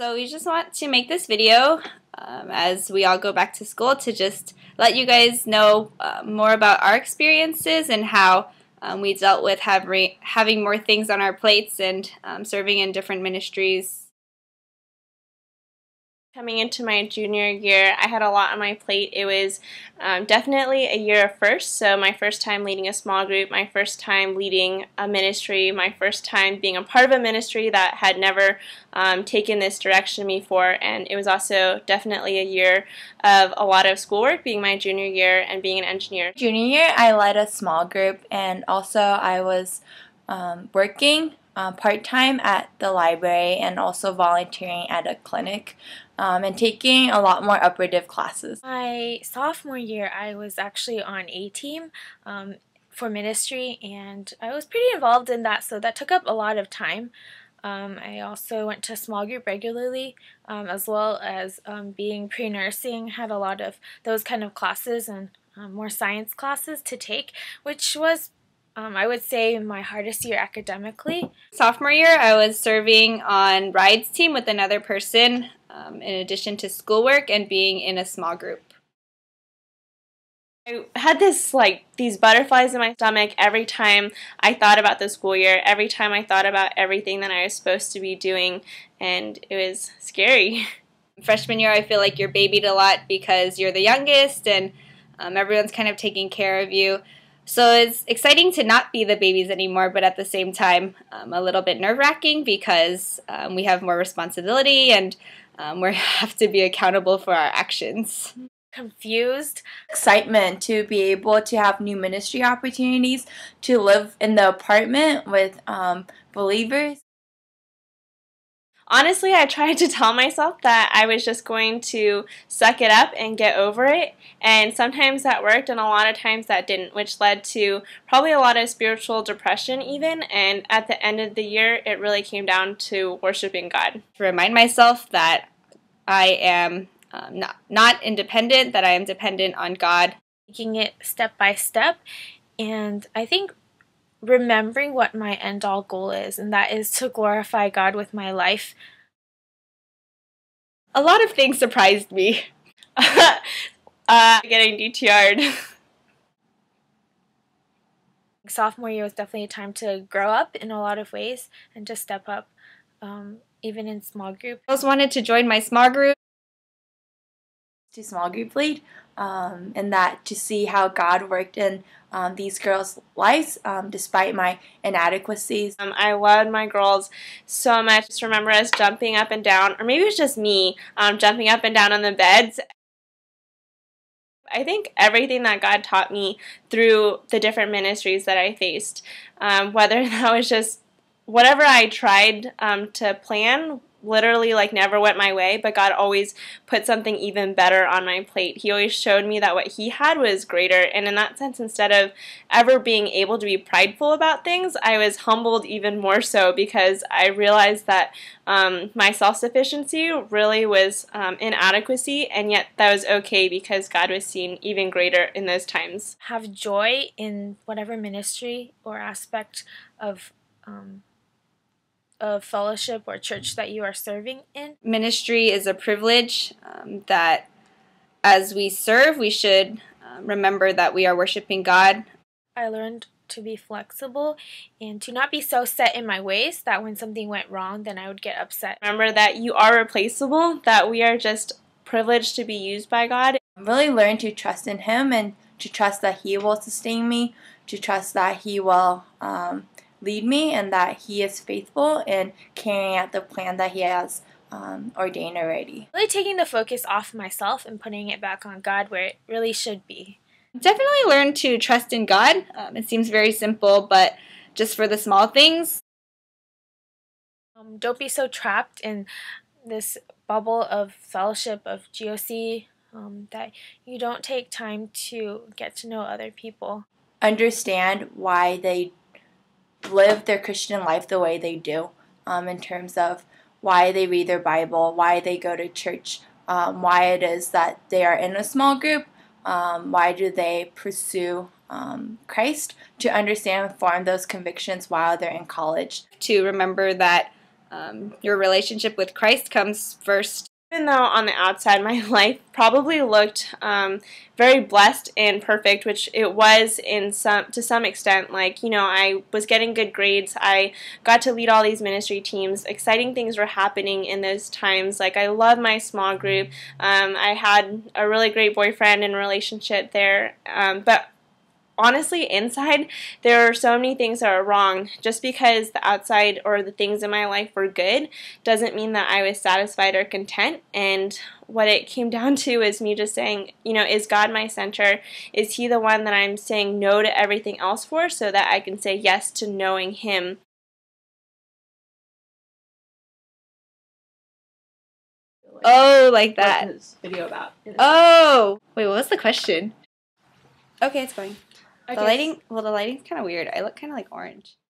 So we just want to make this video as we all go back to school to just let you guys know more about our experiences and how we dealt with having more things on our plates and serving in different ministries. Coming into my junior year, I had a lot on my plate. It was definitely a year of firsts, so my first time leading a small group, my first time leading a ministry, my first time being a part of a ministry that had never taken this direction before, and it was also definitely a year of a lot of schoolwork, being my junior year and being an engineer. Junior year, I led a small group, and also I was working part-time at the library and also volunteering at a clinic and taking a lot more operative classes. My sophomore year, I was actually on a team for ministry, and I was pretty involved in that, so that took up a lot of time. I also went to small group regularly, as well as being pre-nursing, had a lot of those kind of classes and more science classes to take, which was I would say my hardest year academically. Sophomore year, I was serving on Ride's team with another person in addition to schoolwork and being in a small group. I had these butterflies in my stomach every time I thought about the school year, every time I thought about everything that I was supposed to be doing, and it was scary. Freshman year, I feel like you're babied a lot because you're the youngest and everyone's kind of taking care of you. So it's exciting to not be the babies anymore, but at the same time, a little bit nerve-wracking because we have more responsibility and we have to be accountable for our actions. Confused. Excitement to be able to have new ministry opportunities, to live in the apartment with believers. Honestly, I tried to tell myself that I was just going to suck it up and get over it, and sometimes that worked and a lot of times that didn't, which led to probably a lot of spiritual depression even, and at the end of the year it really came down to worshiping God. To remind myself that I am not independent, that I am dependent on God. Taking it step by step, and I think remembering what my end-all goal is, and that is to glorify God with my life. A lot of things surprised me. Getting DTR'd. Sophomore year was definitely a time to grow up in a lot of ways and to step up, even in small group. I always wanted to join my small group. To small group lead, and that to see how God worked in these girls' lives despite my inadequacies. I loved my girls so much. Just remember us jumping up and down, or maybe it was just me jumping up and down on the beds. I think everything that God taught me through the different ministries that I faced, whether that was just whatever I tried to plan, literally never went my way, but God always put something even better on my plate. He always showed me that what He had was greater, and in that sense, instead of ever being able to be prideful about things, I was humbled even more so because I realized that my self-sufficiency really was inadequacy, and yet that was okay because God was seen even greater in those times. Have joy in whatever ministry or aspect of fellowship or church that you are serving in. Ministry is a privilege that as we serve, we should remember that we are worshiping God. I learned to be flexible and to not be so set in my ways that when something went wrong, then I would get upset. Remember that you are replaceable, that we are just privileged to be used by God. Really learn to trust in Him and to trust that He will sustain me, to trust that He will lead me, and that He is faithful in carrying out the plan that He has ordained already. Really taking the focus off myself and putting it back on God where it really should be. Definitely learn to trust in God. It seems very simple, but just for the small things. Don't be so trapped in this bubble of fellowship of GOC that you don't take time to get to know other people. Understand why they live their Christian life the way they do, in terms of why they read their Bible, why they go to church, why it is that they are in a small group, why do they pursue Christ, to understand and form those convictions while they're in college. To remember that your relationship with Christ comes first. Even though on the outside my life probably looked very blessed and perfect, which it was to some extent, like, you know, I was getting good grades, I got to lead all these ministry teams, exciting things were happening in those times, like I love my small group, I had a really great boyfriend and relationship there, but honestly, inside, there are so many things that are wrong. Just because the outside or the things in my life were good doesn't mean that I was satisfied or content. And what it came down to is me just saying, you know, is God my center? Is He the one that I'm saying no to everything else for so that I can say yes to knowing Him? Oh, like that. What's this video about? Oh! Wait, what was the question? Okay, it's going. Okay. The lighting's kind of weird. I look kind of like orange.